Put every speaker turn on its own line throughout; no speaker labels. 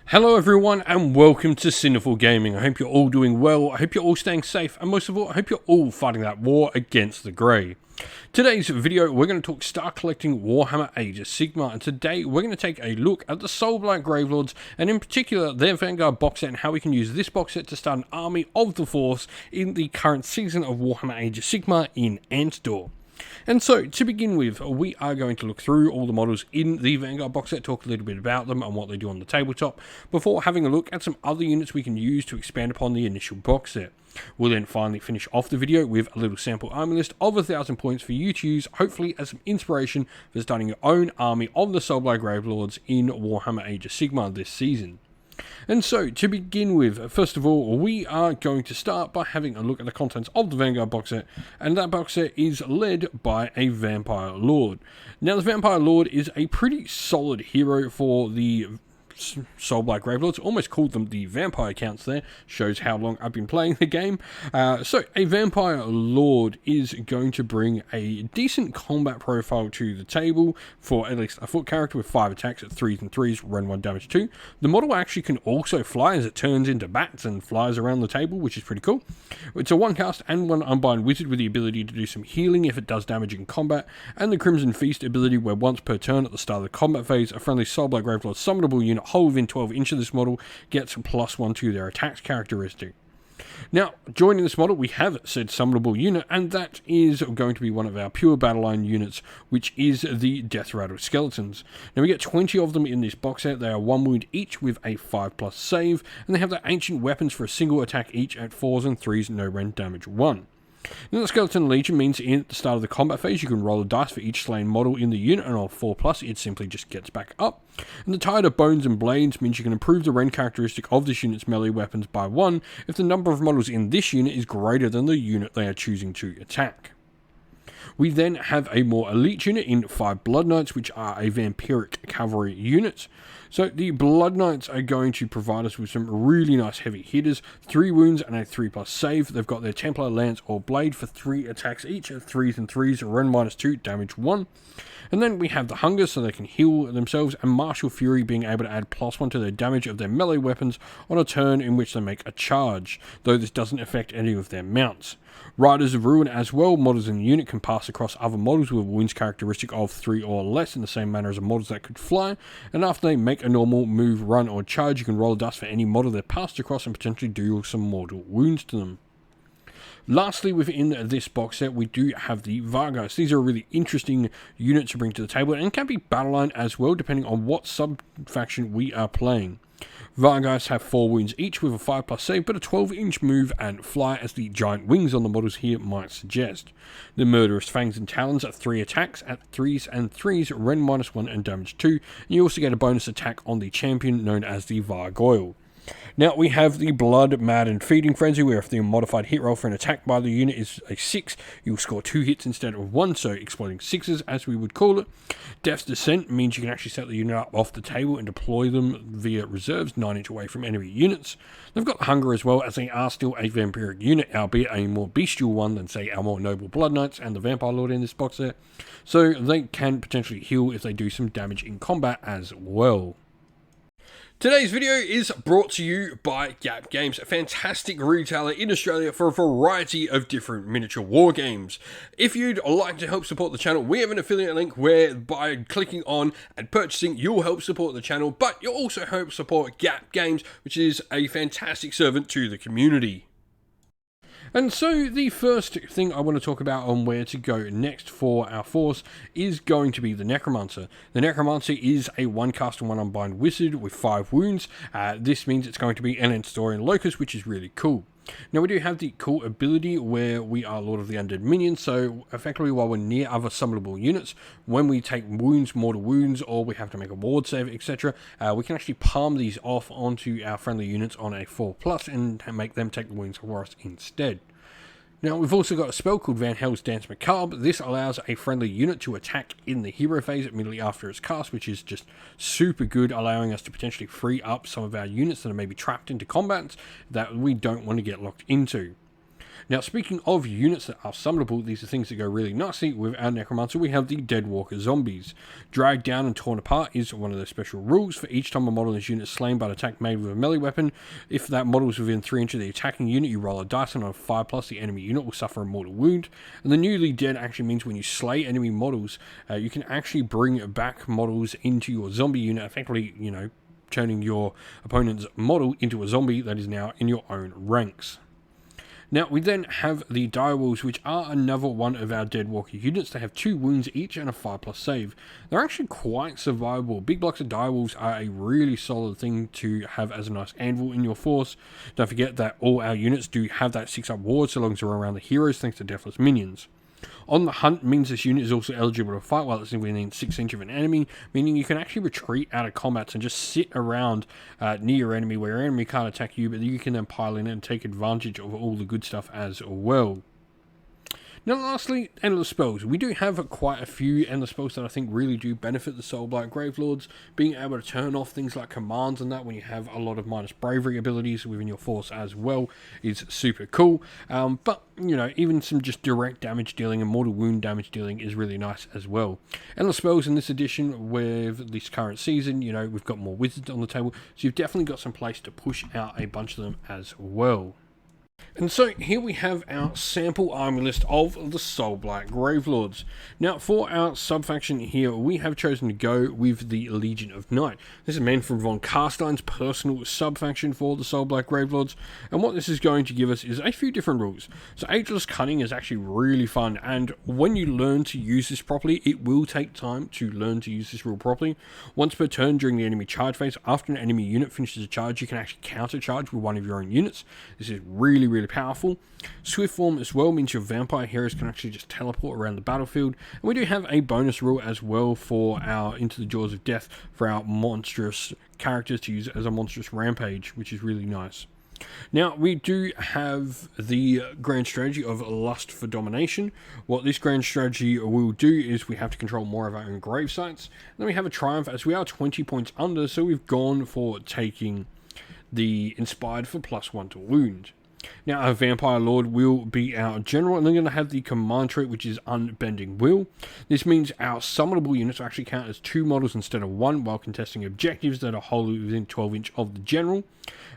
Hello everyone and welcome to Sinful Gaming. I hope you're all doing well, I hope you're all staying safe, and most of all, I hope you're all fighting that war against the Grey. Today's video, we're going to talk Star Collecting Warhammer Age of Sigmar, and today we're going to take a look at the Soulblight Gravelords, and in particular their Vanguard box set and how we can use this box set to start an army of the Force in the current season of Warhammer Age of Sigmar in Andtor. And so, to begin with, we are going to look through all the models in the Vanguard box set, talk a little bit about them and what they do on the tabletop, before having a look at some other units we can use to expand upon the initial box set. We'll then finally finish off the video with a little sample army list of 1,000 points for you to use, hopefully as some inspiration for starting your own army of the Soulblight Gravelords in Warhammer Age of Sigmar this season. And so, to begin with, first of all, we are going to start by having a look at the contents of the Vanguard box set, and that box set is led by a Vampire Lord. Now, the Vampire Lord is a pretty solid hero for the Soulblight Gravelords. Almost called them the vampire counts there, shows how long I've been playing the game. So a Vampire Lord is going to bring a decent combat profile to the table for at least a foot character with 5 attacks at 3s and 3s, run 1 damage 2. The model actually can also fly as it turns into bats and flies around the table, which is pretty cool. It's a 1 cast and 1 unbind wizard with the ability to do some healing if it does damage in combat, and the Crimson Feast ability where once per turn at the start of the combat phase, a friendly Soulblight Gravelord summonable unit hold within 12 inches of this model gets +1 to their attacks characteristic. Now, joining this model, we have said summonable unit, and that is going to be one of our pure battle line units, which is the Death Rattle Skeletons. Now, we get 20 of them in this box set. They are 1 wound each with a 5+ save, and they have their ancient weapons for a single attack each at 4s and 3s, no rend damage 1. Now, the Skeleton Legion means at the start of the combat phase you can roll a dice for each slain model in the unit, and on 4+, it simply just gets back up. And the Tide of Bones and Blades means you can improve the rend characteristic of this unit's melee weapons by 1 if the number of models in this unit is greater than the unit they are choosing to attack. We then have a more elite unit in 5 Blood Knights, which are a vampiric cavalry unit. So the Blood Knights are going to provide us with some really nice heavy hitters, 3 wounds and a 3+ save. They've got their Templar Lance or Blade for 3 attacks each at 3s and 3s, rend -2, damage 1. And then we have the Hunger, so they can heal themselves, and Martial Fury being able to add +1 to their damage of their melee weapons on a turn in which they make a charge, though this doesn't affect any of their mounts. Riders of Ruin as well, models in the unit can pass across other models with a wounds characteristic of 3 or less in the same manner as models that could fly, and after they make a normal move, run or charge, you can roll a dice for any model they're passed across and potentially do some mortal wounds to them. Lastly, within this box set, we do have the Vargas. These are a really interesting unit to bring to the table, and can be battle line as well, depending on what sub-faction we are playing. Vargas have 4 wounds each with a 5+ save, but a 12-inch move and fly, as the giant wings on the models here might suggest. The Murderous Fangs and Talons are 3 attacks at 3s and 3s, rend -1 and damage 2, and you also get a bonus attack on the champion known as the Vargoyle. Now we have the Blood, Mad and Feeding Frenzy, where if the modified hit roll for an attack by the unit is a 6, you'll score 2 hits instead of 1, so exploding 6s as we would call it. Death's Descent means you can actually set the unit up off the table and deploy them via reserves 9 inch away from enemy units. They've got Hunger as well, as they are still a vampiric unit, albeit a more bestial one than say our more noble Blood Knights and the Vampire Lord in this box set, so they can potentially heal if they do some damage in combat as well. Today's video is brought to you by Gap Games, a fantastic retailer in Australia for a variety of different miniature war games. If you'd like to help support the channel, we have an affiliate link where by clicking on and purchasing, you'll help support the channel, but you'll also help support Gap Games, which is a fantastic servant to the community. And so the first thing I want to talk about on where to go next for our force is going to be the Necromancer. The Necromancer is a 1 cast and 1 unbind wizard with 5 wounds. This means it's going to be an Andtorian Locust, which is really cool. Now we do have the cool ability where we are Lord of the Undead Minions, so effectively while we're near other summonable units, when we take wounds, mortal wounds, or we have to make a ward save, etc., we can actually palm these off onto our friendly units on a 4+ and make them take the wounds for us instead. Now, we've also got a spell called Van Hell's Dance Macabre. This allows a friendly unit to attack in the hero phase immediately after its cast, which is just super good, allowing us to potentially free up some of our units that are maybe trapped into combats that we don't want to get locked into. Now, speaking of units that are summonable, these are things that go really nicely with our Necromancer. We have the Deadwalker Zombies. Dragged down and torn apart is one of their special rules. For each time a model in this unit is slain by an attack made with a melee weapon, if that model is within 3 inches of the attacking unit, you roll a dice, and on a 5+, the enemy unit will suffer a mortal wound. And the newly dead actually means when you slay enemy models, you can actually bring back models into your zombie unit, effectively, you know, turning your opponent's model into a zombie that is now in your own ranks. Now, we then have the Direwolves, which are another one of our Deadwalker units. They have 2 wounds each and a 5+ save. They're actually quite survivable. Big blocks of Direwolves are a really solid thing to have as a nice anvil in your force. Don't forget that all our units do have that 6-up ward so long as they're around the heroes thanks to Deathless minions. On the hunt means this unit is also eligible to fight while it's within 6 inches of an enemy, meaning you can actually retreat out of combats and just sit around near your enemy where your enemy can't attack you, but you can then pile in and take advantage of all the good stuff as well. Now lastly, Endless Spells. We do have quite a few Endless Spells that I think really do benefit the Soulblight Gravelords. Being able to turn off things like commands and that when you have a lot of minus bravery abilities within your force as well is super cool. But, you know, even some just direct damage dealing and mortal wound damage dealing is really nice as well. Endless Spells in this edition with this current season, you know, we've got more wizards on the table, so you've definitely got some place to push out a bunch of them as well. And so here we have our sample army list of the Soulblight Gravelords. Now for our sub-faction here, we have chosen to go with the Legion of Night. This is men from Von Carstein's personal sub-faction for the Soulblight Gravelords, and what this is going to give us is a few different rules. So Ageless Cunning is actually really fun, and when you learn to use this properly, it will take time to learn to use this rule properly. Once per turn during the enemy charge phase, after an enemy unit finishes a charge, you can actually counter-charge with one of your own units. This is really powerful. Swift form as well means your vampire heroes can actually just teleport around the battlefield, and we do have a bonus rule as well for our Into the Jaws of Death for our monstrous characters to use as a monstrous rampage, which is really nice. Now we do have the grand strategy of Lust for Domination. What this grand strategy will do is we have to control more of our own grave sites. Then we have a Triumph as we are 20 points under, so we've gone for taking the Inspired for +1 to wound. Now our Vampire Lord will be our general, and they're going to have the command trait, which is Unbending Will. This means our summonable units actually count as 2 models instead of 1 while contesting objectives that are wholly within 12 inch of the general.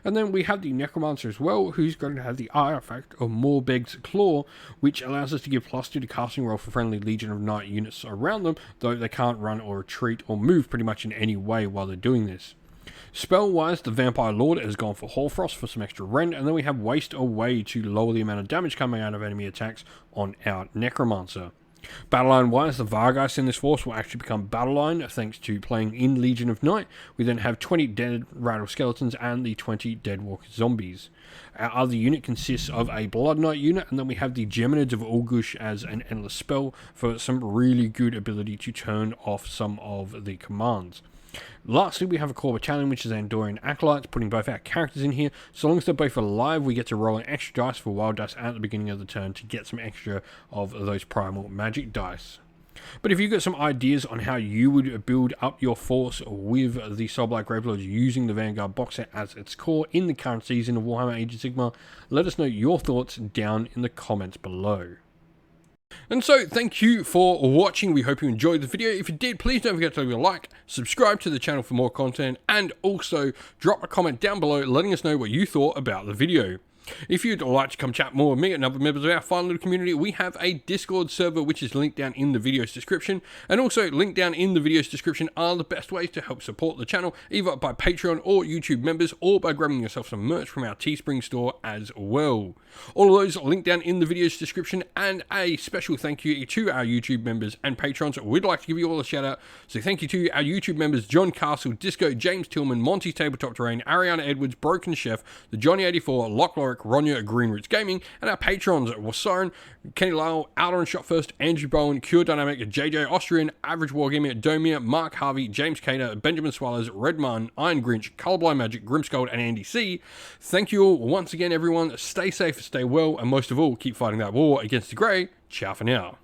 And then we have the Necromancer as well, who's going to have the artifact of Morbeg's Claw, which allows us to give +2 to casting roll for friendly Legion of Night units around them, though they can't run or retreat or move pretty much in any way while they're doing this. Spell-wise, the Vampire Lord has gone for Hoarfrost for some extra rend, and then we have Waste Away to lower the amount of damage coming out of enemy attacks on our Necromancer. Battleline-wise, the Vargas in this force will actually become Battleline thanks to playing in Legion of Night. We then have 20 Dead Rattle Skeletons and the 20 Deadwalker Zombies. Our other unit consists of a Blood Knight unit, and then we have the Geminids of Ulgush as an endless spell for some really good ability to turn off some of the commands. Lastly, we have a core battalion, which is Andorian Acolytes, putting both our characters in here. So long as they're both alive, we get to roll an extra dice for wild dice at the beginning of the turn to get some extra of those primal magic dice. But if you've got some ideas on how you would build up your force with the Soulblight Gravelords using the Vanguard box set as its core in the current season of Warhammer Age of Sigmar, let us know your thoughts down in the comments below. And so, thank you for watching. We hope you enjoyed the video. If you did, please don't forget to leave a like, subscribe to the channel for more content, and also drop a comment down below letting us know what you thought about the video. If you'd like to come chat more with me and other members of our fun little community, we have a Discord server which is linked down in the video's description, and also linked down in the video's description are the best ways to help support the channel, either by Patreon or YouTube members, or by grabbing yourself some merch from our Teespring store as well. All of those are linked down in the video's description, and a special thank you to our YouTube members and patrons. We'd like to give you all a shout out, so thank you to our YouTube members John Castle, Disco, James Tillman, Monty Tabletop Terrain, Ariana Edwards, Broken Chef, the Johnny84, Lock Lorick, Ronya, Greenroots Gaming, and our patrons Wasaren, Kenny Lyle, Outer and Shot First, Andrew Bowen, Cure Dynamic, JJ Austrian, Average Wargaming, Domir, Mark Harvey, James Cater, Benjamin Swallows, Redman, Iron Grinch, Colorblind Magic, Grimscold, and Andy C. Thank you all once again, everyone. Stay safe, stay well, and most of all, keep fighting that war against the grey. Ciao for now.